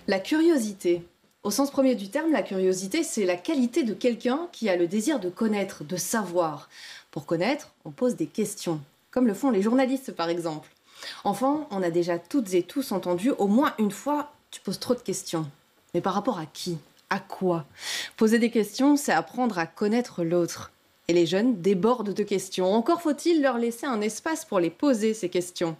La curiosité. Au sens premier du terme, la curiosité, c'est la qualité de quelqu'un qui a le désir de connaître, de savoir. Pour connaître, on pose des questions, comme le font les journalistes par exemple. Enfin, on a déjà toutes et tous entendu au moins une fois, tu poses trop de questions. Mais par rapport à qui? À quoi? Poser des questions, c'est apprendre à connaître l'autre. Et les jeunes débordent de questions. Encore faut-il leur laisser un espace pour les poser, ces questions.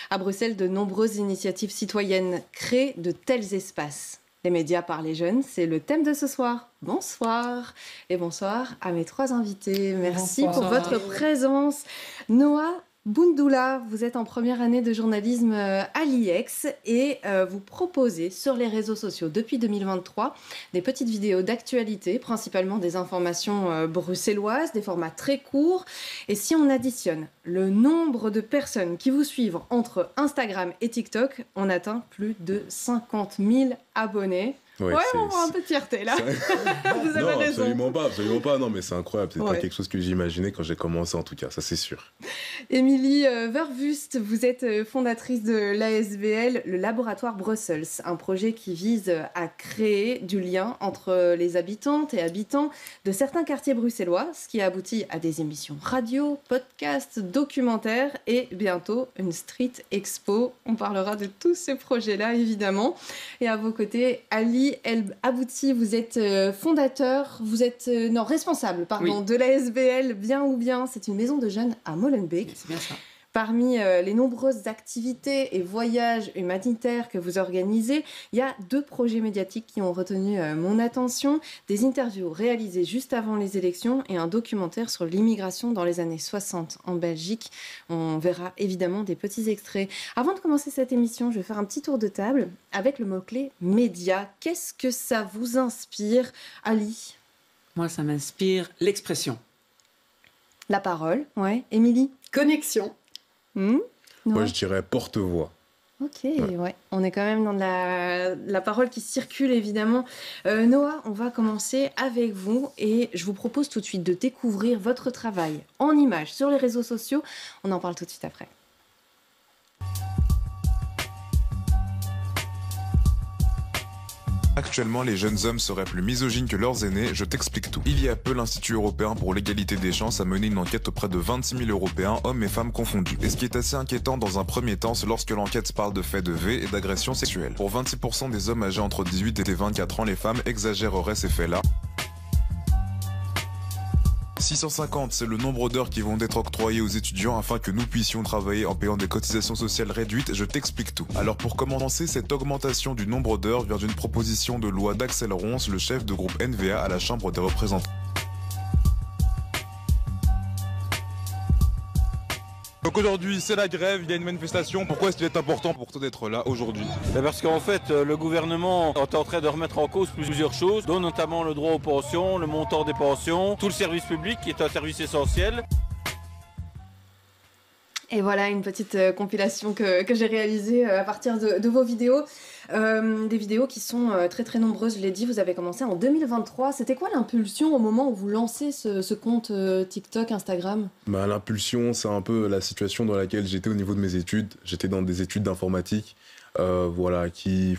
À Bruxelles, de nombreuses initiatives citoyennes créent de tels espaces. Les médias par les jeunes, c'est le thème de ce soir. Bonsoir et bonsoir à mes trois invités. Merci pour votre présence. Noah Boundoula, vous êtes en première année de journalisme à l'IEX et vous proposez sur les réseaux sociaux depuis 2023 des petites vidéos d'actualité, principalement des informations bruxelloises, des formats très courts. Et si on additionne le nombre de personnes qui vous suivent entre Instagram et TikTok, on atteint plus de 50 000 abonnés. Ouais, on voit un peu de fierté là. Vous avez raison. Absolument pas. Non, mais c'est incroyable. C'est pas quelque chose que j'imaginais quand j'ai commencé, en tout cas. Ça, c'est sûr. Émilie Vervust, vous êtes fondatrice de l'ASBL, le Laboratoire Brussels, un projet qui vise à créer du lien entre les habitantes et habitants de certains quartiers bruxellois, ce qui aboutit à des émissions radio, podcasts, documentaires et bientôt une street expo. On parlera de tous ces projets-là, évidemment. Et à vos côtés, Ali El Abouti, vous êtes responsable de l'ASBL, bien ou bien. C'est une maison de jeunes à Molenbeek. C'est bien ça. Parmi les nombreuses activités et voyages humanitaires que vous organisez, il y a 2 projets médiatiques qui ont retenu mon attention. Des interviews réalisées juste avant les élections et un documentaire sur l'immigration dans les années 60 en Belgique. On verra évidemment des petits extraits. Avant de commencer cette émission, je vais faire un petit tour de table avec le mot-clé média. Qu'est-ce que ça vous inspire, Ali? Moi, ça m'inspire l'expression. La parole, ouais. Émilie? Connexion. Moi, je dirais porte-voix. Ok, ouais. On est quand même dans la parole qui circule, évidemment. Noah, on va commencer avec vous et je vous propose tout de suite de découvrir votre travail en images sur les réseaux sociaux. On en parle tout de suite après. Actuellement, les jeunes hommes seraient plus misogynes que leurs aînés, je t'explique tout. Il y a peu, l'Institut européen pour l'égalité des chances a mené une enquête auprès de 26 000 Européens, hommes et femmes confondus. Et ce qui est assez inquiétant dans un premier temps, c'est lorsque l'enquête parle de faits de V et d'agressions sexuelles. Pour 26% des hommes âgés entre 18 et 24 ans, les femmes exagéreraient ces faits-là. 650, c'est le nombre d'heures qui vont être octroyées aux étudiants afin que nous puissions travailler en payant des cotisations sociales réduites, je t'explique tout. Alors pour commencer, cette augmentation du nombre d'heures vient d'une proposition de loi d'Axel Ronce, le chef de groupe NVA à la Chambre des représentants. Donc aujourd'hui, c'est la grève, il y a une manifestation. Pourquoi est-ce qu'il est important pour toi d'être là aujourd'hui? Parce qu'en fait, le gouvernement est en train de remettre en cause plusieurs choses, dont notamment le droit aux pensions, le montant des pensions, tout le service public qui est un service essentiel. Et voilà une petite compilation que j'ai réalisée à partir de vos vidéos. Des vidéos qui sont très très nombreuses, je l'ai dit, vous avez commencé en 2023. C'était quoi l'impulsion au moment où vous lancez ce compte TikTok, Instagram? L'impulsion, c'est un peu la situation dans laquelle j'étais au niveau de mes études. J'étais dans des études d'informatique qui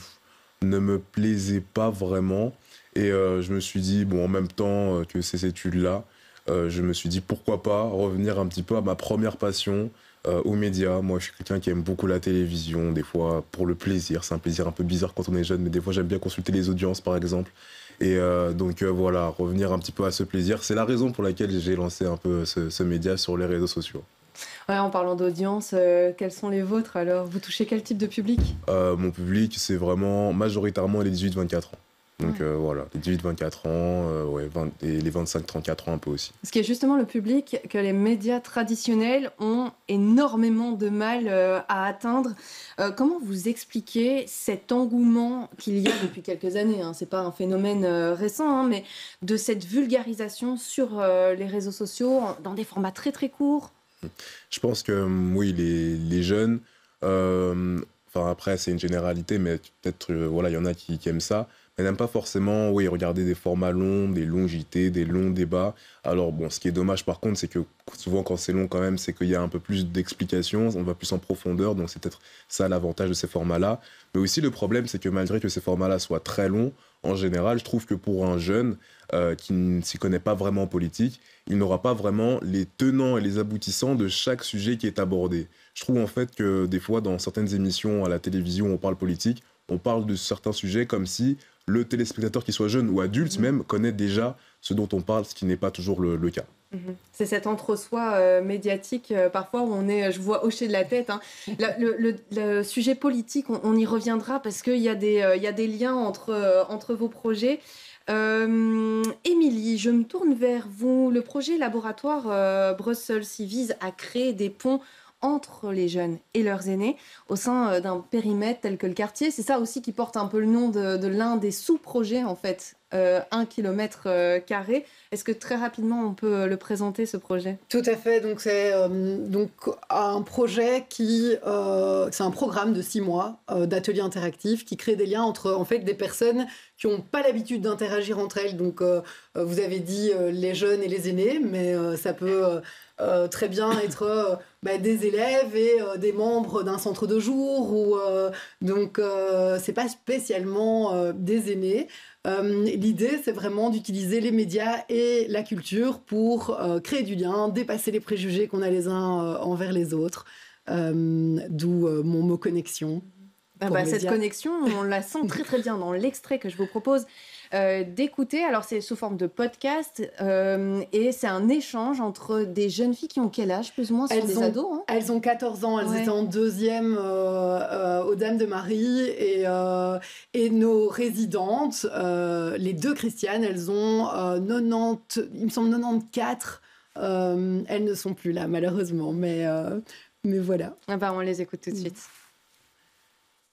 ne me plaisaient pas vraiment. Et je me suis dit, en même temps que ces études-là, je me suis dit pourquoi pas revenir un petit peu à ma première passion, aux médias. Moi, je suis quelqu'un qui aime beaucoup la télévision, des fois pour le plaisir. C'est un plaisir un peu bizarre quand on est jeune, mais des fois j'aime bien consulter les audiences, par exemple. Et voilà, revenir un petit peu à ce plaisir. C'est la raison pour laquelle j'ai lancé un peu ce média sur les réseaux sociaux. Ouais, en parlant d'audience, quels sont les vôtres alors? Vous touchez quel type de public? Mon public, c'est vraiment majoritairement les 18-24 ans. Donc voilà, les 18-24 ans, et les 25-34 ans un peu aussi. Ce qui est justement le public que les médias traditionnels ont énormément de mal à atteindre. Comment vous expliquez cet engouement qu'il y a depuis quelques années, hein, c'est pas un phénomène récent, hein, mais de cette vulgarisation sur les réseaux sociaux dans des formats très très courts? Je pense que oui, les jeunes... après, c'est une généralité, mais peut-être, il y en a qui aiment ça. Elle n'aime pas forcément, oui, regarder des formats longs, des longs JT, des longs débats. Alors bon, ce qui est dommage par contre, c'est que souvent quand c'est long quand même, c'est qu'il y a un peu plus d'explications, on va plus en profondeur, donc c'est peut-être ça l'avantage de ces formats-là. Mais aussi le problème, c'est que malgré que ces formats-là soient très longs, en général, je trouve que pour un jeune qui ne s'y connaît pas vraiment en politique, il n'aura pas vraiment les tenants et les aboutissants de chaque sujet qui est abordé. Je trouve en fait que des fois, dans certaines émissions à la télévision où on parle politique, on parle de certains sujets comme si le téléspectateur, qui soit jeune ou adulte même, connaît déjà ce dont on parle, ce qui n'est pas toujours le cas. C'est cet entre-soi médiatique parfois où on est, je vois hocher de la tête. Hein. Le sujet politique, on y reviendra parce qu'il y a des liens entre vos projets. Émilie, je me tourne vers vous. Le projet laboratoire Brussels vise à créer des ponts entre les jeunes et leurs aînés au sein d'un périmètre tel que le quartier. C'est ça aussi qui porte un peu le nom de l'un des sous-projets, en fait, 1 km². Est-ce que très rapidement, on peut le présenter, ce projet ? Tout à fait. Donc, c'est un projet c'est un programme de 6 mois d'ateliers interactifs qui crée des liens entre, en fait, des personnes qui n'ont pas l'habitude d'interagir entre elles. Donc, vous avez dit les jeunes et les aînés, mais ça peut très bien être des élèves et des membres d'un centre de jour. Donc, c'est pas spécialement des aînés. L'idée, c'est vraiment d'utiliser les médias et la culture pour créer du lien, dépasser les préjugés qu'on a les uns envers les autres. D'où mon mot connexion. Cette connexion, on la sent très très bien dans l'extrait que je vous propose d'écouter. Alors c'est sous forme de podcast et c'est un échange entre des jeunes filles qui ont quel âge plus ou moins, ce sont des ados, hein. Elles ont 14 ans, elles étaient en deuxième aux Dames de Marie et nos résidentes, les deux Christianes, elles ont 90, il me semble 94, elles ne sont plus là malheureusement, mais voilà. On les écoute tout de suite.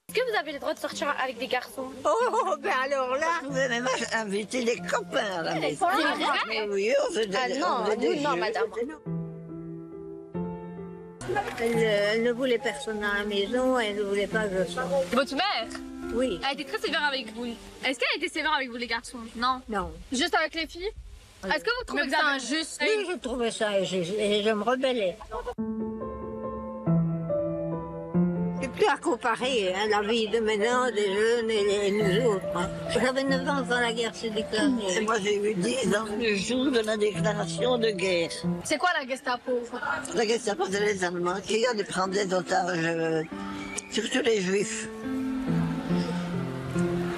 Est-ce que vous avez le droit de sortir avec des garçons ? Oh, ben alors là, vous avez même invité des copains à la maison. Mais oui, on faisait non, madame. Elle ne voulait personne à la maison, elle ne voulait pas que je sorte. Votre mère ? Oui. Elle était très sévère avec vous. Est-ce qu'elle était sévère avec vous, les garçons ? Non. Non. Juste avec les filles ? Est-ce que vous trouvez que c'est injuste ? Oui, je trouvais ça injuste et je me rebellais. C'est plus à comparer, la vie de maintenant, des jeunes et nous autres. Hein. J'avais 9 ans quand la guerre s'est déclarée. Et moi, j'ai eu 10 ans le jour de la déclaration de guerre. C'est quoi la Gestapo ? La Gestapo, c'est les Allemands qui allaient prendre des otages, surtout les Juifs.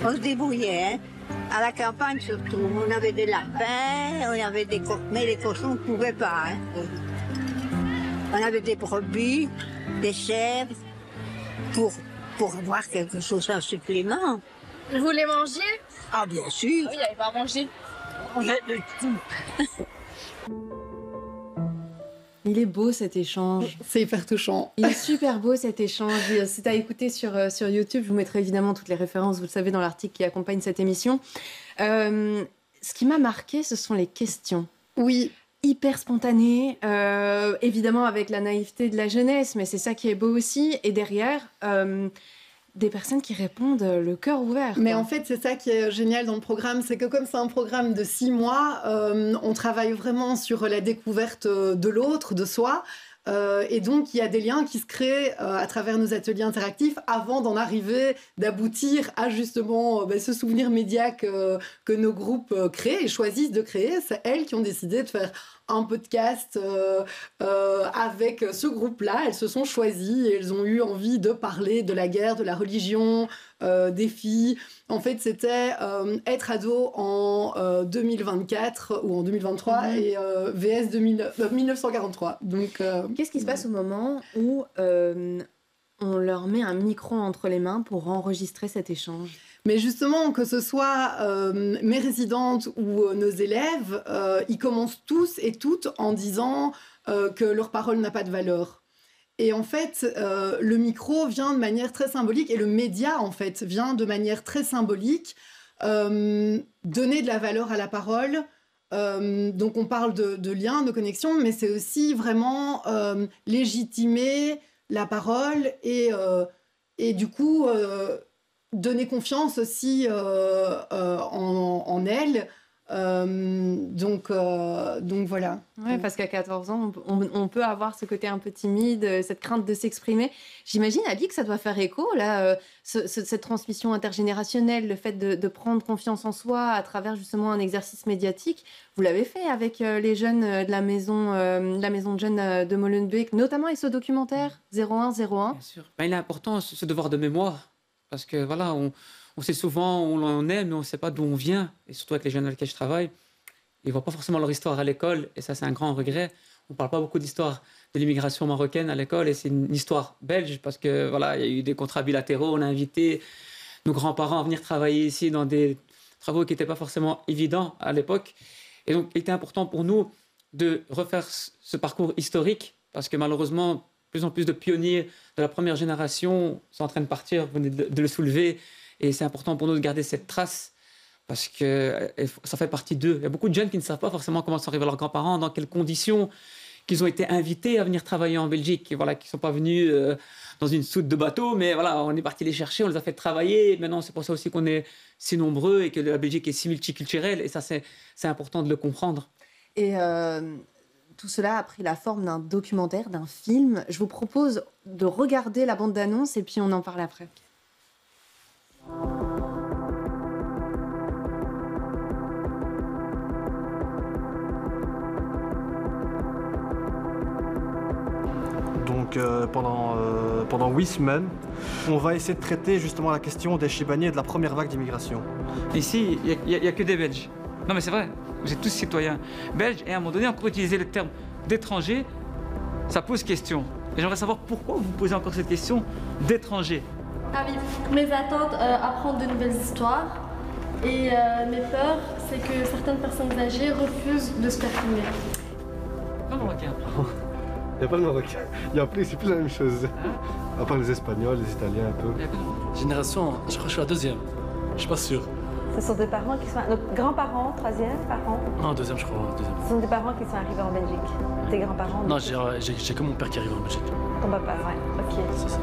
On se débrouillait, hein. À la campagne surtout. On avait des lapins, on avait des cochons, mais les cochons ne pouvaient pas. Hein. On avait des brebis, des chèvres. Pour avoir quelque chose en supplément. Vous les mangez ? Ah, bien sûr. Oui, il n'y avait pas à manger. On a de tout. Il est beau cet échange. C'est hyper touchant. Il est super beau cet échange. C'est à écouter sur YouTube. Je vous mettrai évidemment toutes les références, vous le savez, dans l'article qui accompagne cette émission. Ce qui m'a marqué, ce sont les questions. Oui. Hyper spontané, évidemment avec la naïveté de la jeunesse, mais c'est ça qui est beau aussi. Et derrière, des personnes qui répondent le cœur ouvert. Mais en fait, c'est ça qui est génial dans le programme, c'est que comme c'est un programme de 6 mois, on travaille vraiment sur la découverte de l'autre, de soi. Et donc, il y a des liens qui se créent à travers nos ateliers interactifs avant d'en arriver, d'aboutir à justement ce souvenir média que nos groupes créent et choisissent de créer. C'est elles qui ont décidé de faire un podcast avec ce groupe-là. Elles se sont choisies et elles ont eu envie de parler de la guerre, de la religion, des filles. En fait, c'était être ado en 2024 ou en 2023 et VS 1943. Donc, qu'est-ce qui se passe au moment où on leur met un micro entre les mains pour enregistrer cet échange ? Mais justement, que ce soit mes résidentes ou nos élèves, ils commencent tous et toutes en disant que leur parole n'a pas de valeur. Et en fait, le micro vient de manière très symbolique, et le média, en fait, vient de manière très symbolique, donner de la valeur à la parole. Donc, on parle de liens, de connexions, mais c'est aussi vraiment légitimer la parole et du coup... donner confiance aussi en elle. Donc voilà. Ouais, parce qu'à 14 ans, on peut avoir ce côté un peu timide, cette crainte de s'exprimer. J'imagine, Abby, que ça doit faire écho, là, cette transmission intergénérationnelle, le fait de prendre confiance en soi à travers justement un exercice médiatique. Vous l'avez fait avec les jeunes de la maison de jeunes de Molenbeek, notamment avec ce documentaire 0101. Bien sûr. Ben, il est important ce devoir de mémoire, parce que voilà, on sait souvent où on est, mais on ne sait pas d'où on vient. Et surtout avec les jeunes avec lesquels je travaille, ils ne voient pas forcément leur histoire à l'école. Et ça, c'est un grand regret. On ne parle pas beaucoup d'histoire de l'immigration marocaine à l'école. Et c'est une histoire belge parce que voilà, il y a eu des contrats bilatéraux. On a invité nos grands-parents à venir travailler ici dans des travaux qui n'étaient pas forcément évidents à l'époque. Et donc, il était important pour nous de refaire ce parcours historique parce que malheureusement, de plus en plus de pionniers de la première génération sont en train de partir. Vous venez de le soulever. Et c'est important pour nous de garder cette trace parce que ça fait partie d'eux. Il y a beaucoup de jeunes qui ne savent pas forcément comment sont arrivés leurs grands-parents, dans quelles conditions, qu'ils ont été invités à venir travailler en Belgique. Et voilà, qu'ils ne sont pas venus dans une soute de bateau, mais voilà, on est parti les chercher, on les a fait travailler. Et maintenant, c'est pour ça aussi qu'on est si nombreux et que la Belgique est si multiculturelle. Et ça, c'est important de le comprendre. Et tout cela a pris la forme d'un documentaire, d'un film. Je vous propose de regarder la bande-annonce et puis on en parle après. Donc pendant 8 semaines, on va essayer de traiter justement la question des Chibaniers et de la première vague d'immigration. Ici, il n'y a que des Belges. Non mais c'est vrai, vous êtes tous citoyens belges et à un moment donné, encore utiliser le terme d'étranger, ça pose question. Et j'aimerais savoir pourquoi vous posez encore cette question d'étranger. Ah oui, mes attentes, apprendre de nouvelles histoires. Et mes peurs, c'est que certaines personnes âgées refusent de se faire filmer. Pas marocain. Il n'y a pas le Marocain. Il y a plus, c'est plus la même chose. À part les Espagnols, les Italiens un peu. Génération, je crois que je suis la deuxième. Je suis pas sûr. Ce sont des parents qui sont... Nos grands-parents, troisième parents. Non, deuxième, je crois. Deuxième. Ce sont des parents qui sont arrivés en Belgique. Tes grands-parents? Non, j'ai que mon père qui arrive en Belgique. Ton papa, ouais. Ok. C'est ça.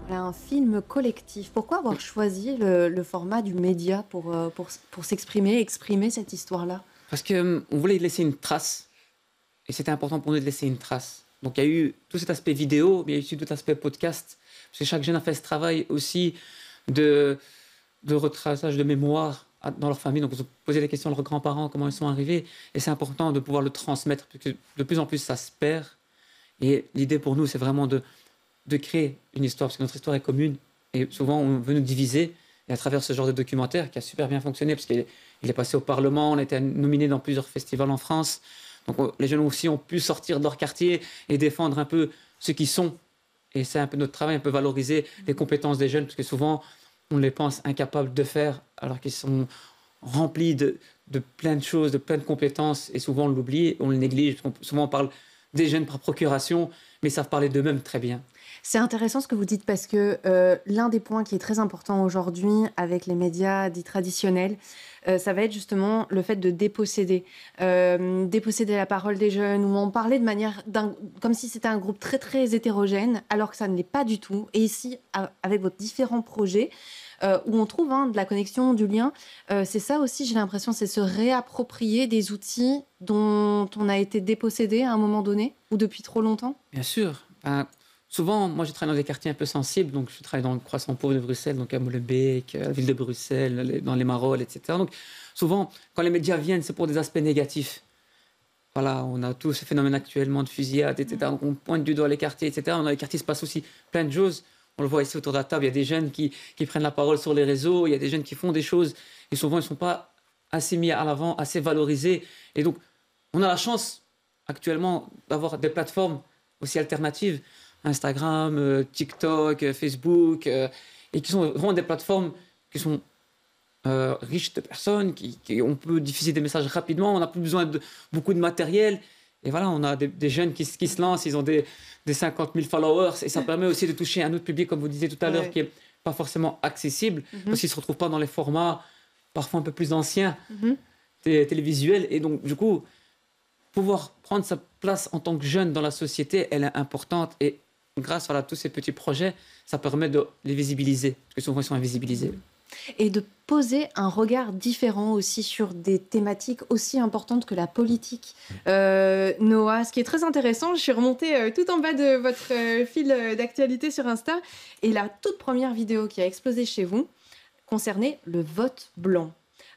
Un film collectif. Pourquoi avoir choisi le format du média pour s'exprimer, exprimer cette histoire-là? Parce qu'on voulait laisser une trace. Et c'était important pour nous de laisser une trace. Donc il y a eu tout cet aspect vidéo, mais il y a eu aussi tout l'aspect podcast. Parce que chaque jeune a fait ce travail aussi de retraçage de mémoire dans leur famille. Donc ils ont posé des questions à leurs grands-parents, comment ils sont arrivés. Et c'est important de pouvoir le transmettre, parce que de plus en plus ça se perd. Et l'idée pour nous, c'est vraiment de créer une histoire, parce que notre histoire est commune. Et souvent, on veut nous diviser. Et à travers ce genre de documentaire, qui a super bien fonctionné, parce qu'il est passé au Parlement, on a été nominé dans plusieurs festivals en France. Donc les jeunes aussi ont pu sortir de leur quartier et défendre un peu ce qu'ils sont. Et c'est un peu notre travail, un peu valoriser les compétences des jeunes, parce que souvent, on les pense incapables de faire, alors qu'ils sont remplis de plein de choses, de plein de compétences. Et souvent, on l'oublie, on le néglige. Souvent, on parle des jeunes par procuration, mais ils savent parler d'eux-mêmes très bien. C'est intéressant ce que vous dites parce que l'un des points qui est très important aujourd'hui avec les médias dits traditionnels, ça va être justement le fait de déposséder la parole des jeunes, où on parlait de manière comme si c'était un groupe très très hétérogène, alors que ça ne l'est pas du tout. Et ici, avec vos différents projets, où on trouve de la connexion, du lien, c'est ça aussi, j'ai l'impression, c'est se réapproprier des outils dont on a été dépossédé à un moment donné, ou depuis trop longtemps. Bien sûr. Souvent, moi, je travaille dans des quartiers un peu sensibles. Donc, je travaille dans le croissant pauvre de Bruxelles, donc à Molenbeek, à la ville de Bruxelles, dans les Marolles, etc. Donc, souvent, quand les médias viennent, c'est pour des aspects négatifs. Voilà, on a tous ces phénomènes actuellement de fusillade, etc. Donc, on pointe du doigt les quartiers, etc. Dans les quartiers, il se passe aussi plein de choses. On le voit ici autour de la table. Il y a des jeunes qui prennent la parole sur les réseaux. Il y a des jeunes qui font des choses. Et souvent, ils ne sont pas assez mis à l'avant, assez valorisés. Et donc, on a la chance, actuellement, d'avoir des plateformes aussi alternatives. Instagram, TikTok, Facebook, et qui sont vraiment des plateformes qui sont riches de personnes, on peut diffuser des messages rapidement, on n'a plus besoin de beaucoup de matériel. Et voilà, on a des jeunes qui se lancent, ils ont des 50 000 followers, et ça permet aussi de toucher un autre public, comme vous disiez tout à l'heure, qui n'est pas forcément accessible, parce qu'ils ne se retrouvent pas dans les formats parfois un peu plus anciens, télévisuels. Et donc, du coup, pouvoir prendre sa place en tant que jeune dans la société, elle est importante. Et grâce à tous ces petits projets, ça permet de les visibiliser, parce que souvent ils sont invisibilisés. Et de poser un regard différent aussi sur des thématiques aussi importantes que la politique. Noah, ce qui est très intéressant, je suis remontée tout en bas de votre fil d'actualité sur Insta, et la toute première vidéo qui a explosé chez vous concernait le vote blanc.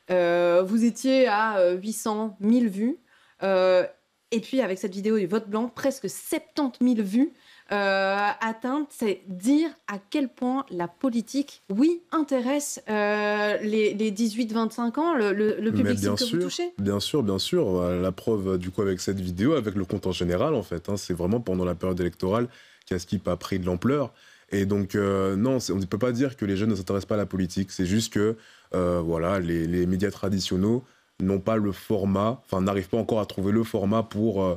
Vous étiez à 800 000 vues, et puis avec cette vidéo du vote blanc, presque 70 000 vues atteinte. C'est dire à quel point la politique, oui, intéresse les 18-25 ans, le public cible que vous touchez. Bien sûr. La preuve, du coup, avec cette vidéo, avec le compte en général, en fait, c'est vraiment pendant la période électorale qu'Askip a pris de l'ampleur. Et donc, non, on ne peut pas dire que les jeunes ne s'intéressent pas à la politique. C'est juste que, voilà, les médias traditionnels n'ont pas le format, enfin, n'arrivent pas encore à trouver le format pour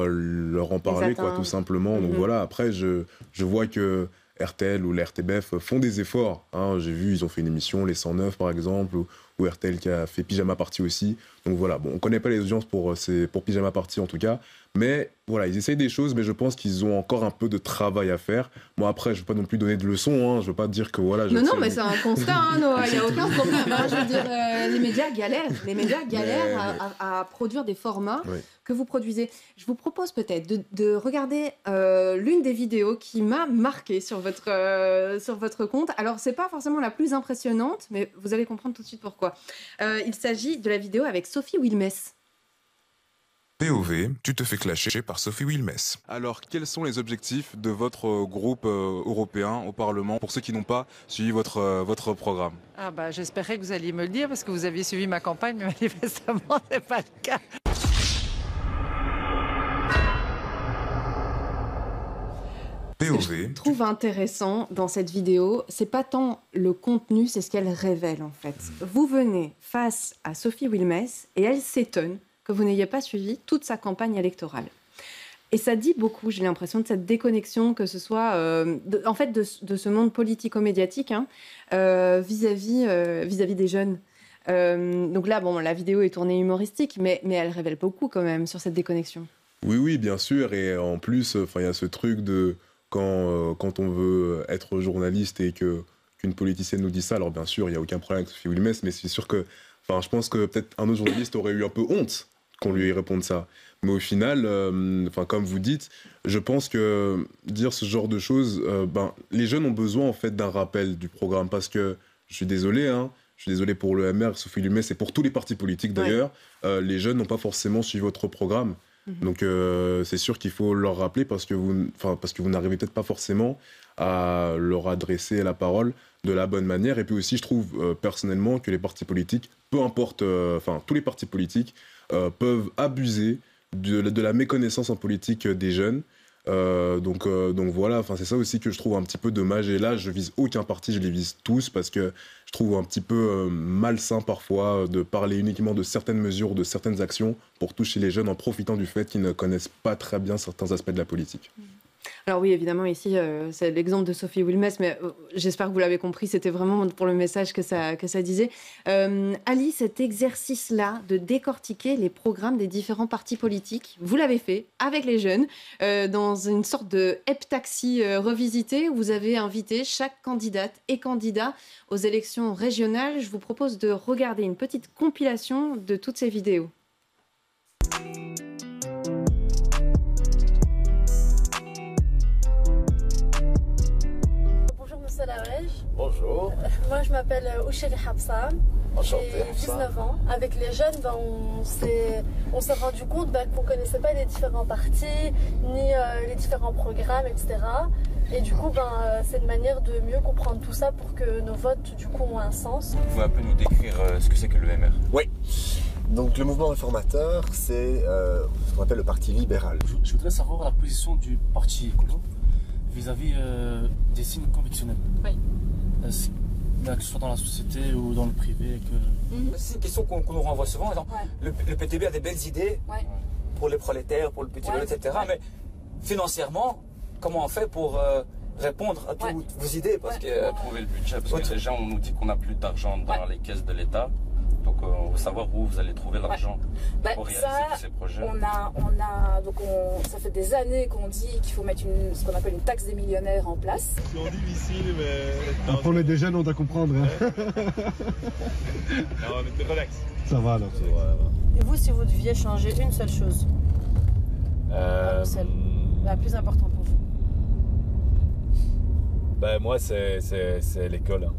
leur en parler, quoi, tout simplement. Donc voilà, après, je vois que RTL ou la RTBF font des efforts. Hein. J'ai vu, ils ont fait une émission, Les 109 par exemple, ou RTL qui a fait Pyjama Party aussi. Donc voilà, bon, on ne connaît pas les audiences pour Pyjama Party en tout cas. Mais voilà, ils essayent des choses, mais je pense qu'ils ont encore un peu de travail à faire. Moi, après, je ne veux pas non plus donner de leçons. Hein. Je ne veux pas dire que voilà... Non, mais c'est un constat, hein, Noah. Il n'y a aucun problème. Hein. Je veux dire, les médias galèrent. Les médias galèrent à produire des formats que vous produisez. Je vous propose peut-être de regarder l'une des vidéos qui m'a marquée sur votre compte. Alors, ce n'est pas forcément la plus impressionnante, mais vous allez comprendre tout de suite pourquoi. Il s'agit de la vidéo avec Sophie Wilmès. POV, tu te fais clasher par Sophie Wilmès. Alors, quels sont les objectifs de votre groupe européen au Parlement pour ceux qui n'ont pas suivi votre programme? J'espérais que vous alliez me le dire parce que vous aviez suivi ma campagne, mais manifestement, ce n'est pas le cas. Ce que je trouve intéressant dans cette vidéo, c'est pas tant le contenu, c'est ce qu'elle révèle en fait. Vous venez face à Sophie Wilmès et elle s'étonne que vous n'ayez pas suivi toute sa campagne électorale. Et ça dit beaucoup, j'ai l'impression, de cette déconnexion, que ce soit de ce monde politico-médiatique vis-à-vis des jeunes. Donc là, bon, la vidéo est tournée humoristique, mais elle révèle beaucoup quand même sur cette déconnexion. Oui, bien sûr. Et en plus, il y a ce truc de quand on veut être journaliste et qu'une politicienne nous dit ça, alors bien sûr, il n'y a aucun problème avec Sophie Wilmès, mais c'est sûr que je pense que peut-être un autre journaliste aurait eu un peu honte qu'on lui réponde ça. Mais au final, comme vous dites, je pense que dire ce genre de choses, les jeunes ont besoin en fait d'un rappel du programme, parce que je suis désolé pour le MR, Sophie Wilmès, et pour tous les partis politiques d'ailleurs, les jeunes n'ont pas forcément suivi votre programme. Donc c'est sûr qu'il faut leur rappeler, parce que vous n'arrivez peut-être pas forcément à leur adresser la parole de la bonne manière. Et puis aussi, je trouve personnellement que les partis politiques, peu importe, tous les partis politiques peuvent abuser de la méconnaissance en politique des jeunes. Donc voilà, c'est ça aussi que je trouve un petit peu dommage. Et là, je vise aucun parti, je les vise tous, parce que je trouve un petit peu malsain parfois de parler uniquement de certaines mesures, de certaines actions pour toucher les jeunes en profitant du fait qu'ils ne connaissent pas très bien certains aspects de la politique. Alors oui, évidemment, ici, c'est l'exemple de Sophie Wilmès, mais j'espère que vous l'avez compris, c'était vraiment pour le message que ça disait. Ali, cet exercice-là de décortiquer les programmes des différents partis politiques, vous l'avez fait avec les jeunes, dans une sorte de heptaxi revisité, où vous avez invité chaque candidate et candidat aux élections régionales. Je vous propose de regarder une petite compilation de toutes ces vidéos. Bonjour. Moi, je m'appelle Oucheli Habsam. J'ai 19 ans. Avec les jeunes, on s'est rendu compte qu'on ne connaissait pas les différents partis, ni les différents programmes, etc. Et du coup, c'est une manière de mieux comprendre tout ça pour que nos votes, du coup, ont un sens. Vous pouvez un peu nous décrire ce que c'est que le MR? Oui. Donc, le mouvement réformateur, c'est ce qu'on appelle le parti libéral. Je voudrais savoir la position du parti écolo vis-à-vis des signes convictionnels. Oui. Que ce soit dans la société ou dans le privé. C'est une question qu'on nous renvoie souvent. Le PTB a des belles idées pour les prolétaires, pour le petit peuple, etc. Mais financièrement, comment on fait pour répondre à toutes vos idées? Trouver le budget, parce que déjà on nous dit qu'on n'a plus d'argent dans les caisses de l'État. Donc on veut savoir où vous allez trouver l'argent pour réaliser tous ces projets. Ça fait des années qu'on dit qu'il faut mettre ce qu'on appelle une taxe des millionnaires en place. C'est difficile, mais... Pour les jeunes, on doit comprendre. Hein. Non, on était relax. Ça va, alors. Et vous, si vous deviez changer une seule chose la plus importante pour vous? Moi, c'est l'école. Hein.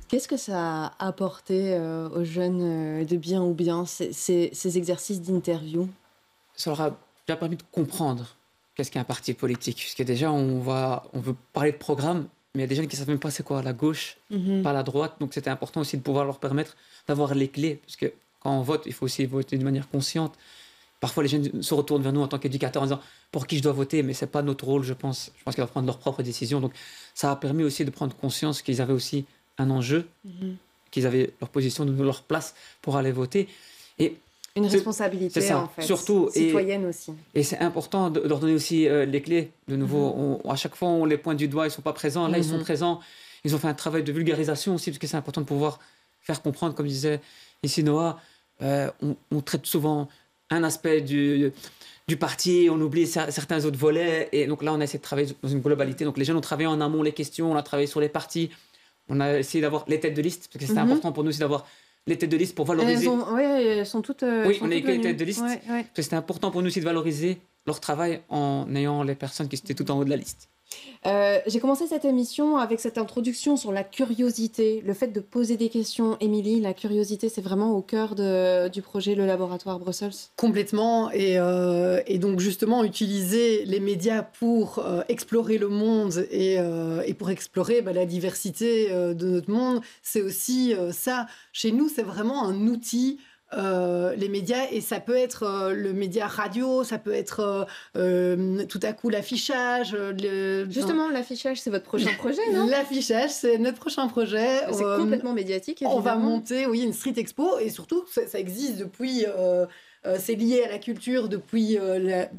Qu'est-ce que ça a apporté aux jeunes de bien ou bien, ces exercices d'interview? Ça leur a déjà permis de comprendre qu'est-ce qu'est un parti politique. Parce que déjà, on veut parler de programme, mais il y a des jeunes qui ne savent même pas c'est quoi la gauche, pas la droite. Donc c'était important aussi de pouvoir leur permettre d'avoir les clés. Parce que quand on vote, il faut aussi voter de manière consciente. Parfois, les jeunes se retournent vers nous en tant qu'éducateurs en disant pour qui je dois voter, mais ce n'est pas notre rôle, je pense. Je pense qu'ils doivent prendre leurs propres décisions. Donc ça a permis aussi de prendre conscience qu'ils avaient aussi un enjeu, qu'ils avaient leur position, leur place pour aller voter. Et une responsabilité, ça, en fait, surtout, citoyenne aussi. Et c'est important de leur donner aussi les clés. De nouveau, à chaque fois, on les pointe du doigt, ils ne sont pas présents. Là, ils sont présents. Ils ont fait un travail de vulgarisation aussi, parce que c'est important de pouvoir faire comprendre, comme disait ici Noah, on traite souvent un aspect du parti, on oublie certains autres volets. Et donc là, on a essayé de travailler dans une globalité. Donc les jeunes ont travaillé en amont les questions, on a travaillé sur les partis. On a essayé d'avoir les têtes de liste, parce que c'était important pour nous aussi d'avoir les têtes de liste pour valoriser. Elles sont toutes. Oui, on a écrit les têtes de liste. Parce que c'était important pour nous aussi de valoriser leur travail en ayant les personnes qui étaient tout en haut de la liste. J'ai commencé cette émission avec cette introduction sur la curiosité, le fait de poser des questions. Émilie, la curiosité, c'est vraiment au cœur du projet Le Laboratoire Brussels. Complètement, et donc justement utiliser les médias pour explorer le monde et pour explorer la diversité de notre monde, c'est aussi ça. Chez nous, c'est vraiment un outil. Les médias, et ça peut être le média radio, ça peut être tout à coup l'affichage. Justement, l'affichage, c'est votre prochain projet, non? L'affichage, c'est notre prochain projet. C'est complètement médiatique, évidemment. On va monter, oui, une street expo, et surtout, ça existe depuis... c'est lié à la culture depuis,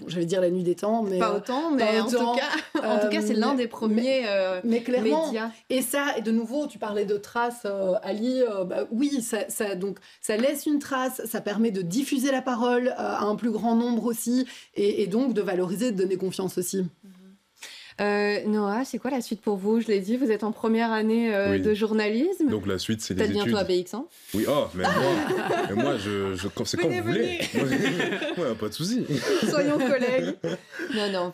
j'allais dire la nuit des temps, mais pas autant, mais en tout cas, c'est l'un des premiers mais clairement, médias. Et ça, et de nouveau, tu parlais de traces, Ali. Oui, ça laisse une trace, ça permet de diffuser la parole à un plus grand nombre aussi, et donc de valoriser, de donner confiance aussi. Noah, c'est quoi la suite pour vous? Je l'ai dit, vous êtes en première année de journalisme. Donc la suite, c'est les études. Peut-être bientôt à BX1. Oui, mais moi, c'est quand vous voulez. Ouais, pas de souci. Soyons collègues. Non,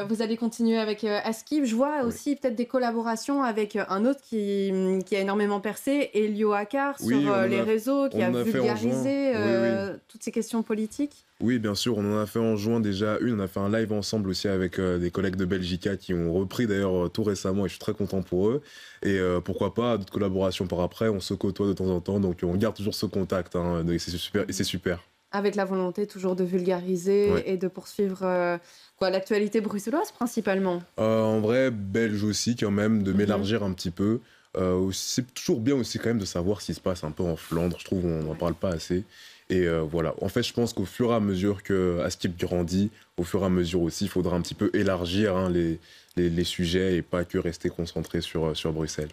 vous allez continuer avec Askib. Je vois aussi peut-être des collaborations avec un autre qui a énormément percé, Elio Akar, sur les réseaux, qui a vulgarisé toutes ces questions politiques. Oui, bien sûr, on en a fait en juin déjà une. On a fait un live ensemble aussi avec des collègues de Belgica qui ont repris d'ailleurs tout récemment et je suis très content pour eux. Et pourquoi pas d'autres collaborations par après. On se côtoie de temps en temps, donc on garde toujours ce contact. Et c'est super. Avec la volonté toujours de vulgariser et de poursuivre l'actualité bruxelloise principalement. En vrai, belge aussi quand même, de m'élargir un petit peu. C'est toujours bien aussi quand même de savoir ce qui se passe un peu en Flandre. Je trouve qu'on n'en parle pas assez. Et voilà, en fait, je pense qu'au fur et à mesure que Askib grandit, au fur et à mesure aussi, il faudra un petit peu élargir les sujets et pas que rester concentré sur Bruxelles.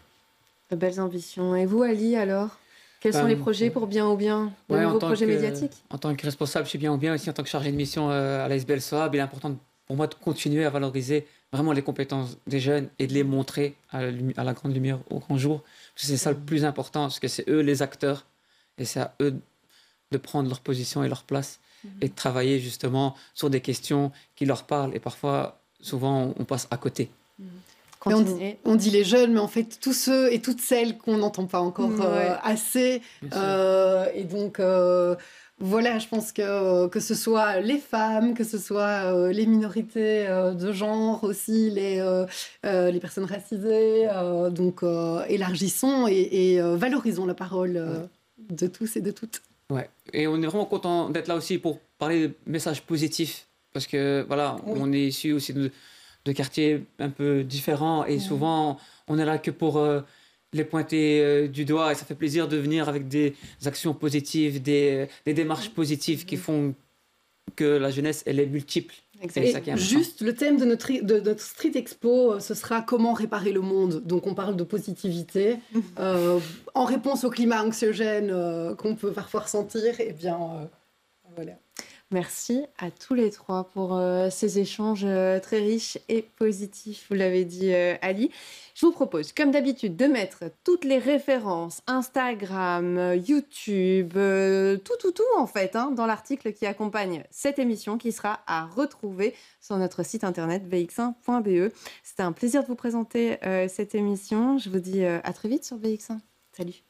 De belles ambitions. Et vous, Ali, alors? Quels sont les projets pour Bien ou Bien? De nouveaux projets médiatiques? En tant que responsable chez Bien ou Bien, aussi en tant que chargé de mission à l'ASBL SOAB, il est important pour moi de continuer à valoriser vraiment les compétences des jeunes et de les montrer à la grande lumière, au grand jour. Parce que c'est ça le plus important, parce que c'est eux les acteurs et c'est à eux de prendre leur position et leur place et de travailler justement sur des questions qui leur parlent. Et parfois, souvent, on passe à côté. On dit les jeunes, mais en fait, tous ceux et toutes celles qu'on n'entend pas encore assez. Et donc, voilà, je pense que ce soit les femmes, que ce soit les minorités de genre aussi, les personnes racisées. Donc, élargissons et valorisons la parole de tous et de toutes. Ouais, et on est vraiment content d'être là aussi pour parler de messages positifs, parce que voilà, on est issus aussi de quartiers un peu différents et souvent on est là que pour les pointer du doigt et ça fait plaisir de venir avec des actions positives, des démarches positives qui font que la jeunesse, elle est multiple. C'est ça qui est important. Juste, le thème de notre Street Expo, ce sera comment réparer le monde. Donc, on parle de positivité. En réponse au climat anxiogène qu'on peut parfois ressentir, eh bien, voilà. Merci à tous les trois pour ces échanges très riches et positifs, vous l'avez dit Ali. Je vous propose, comme d'habitude, de mettre toutes les références, Instagram, YouTube, tout en fait, dans l'article qui accompagne cette émission qui sera à retrouver sur notre site internet bx1.be. C'était un plaisir de vous présenter cette émission. Je vous dis à très vite sur BX1. Salut.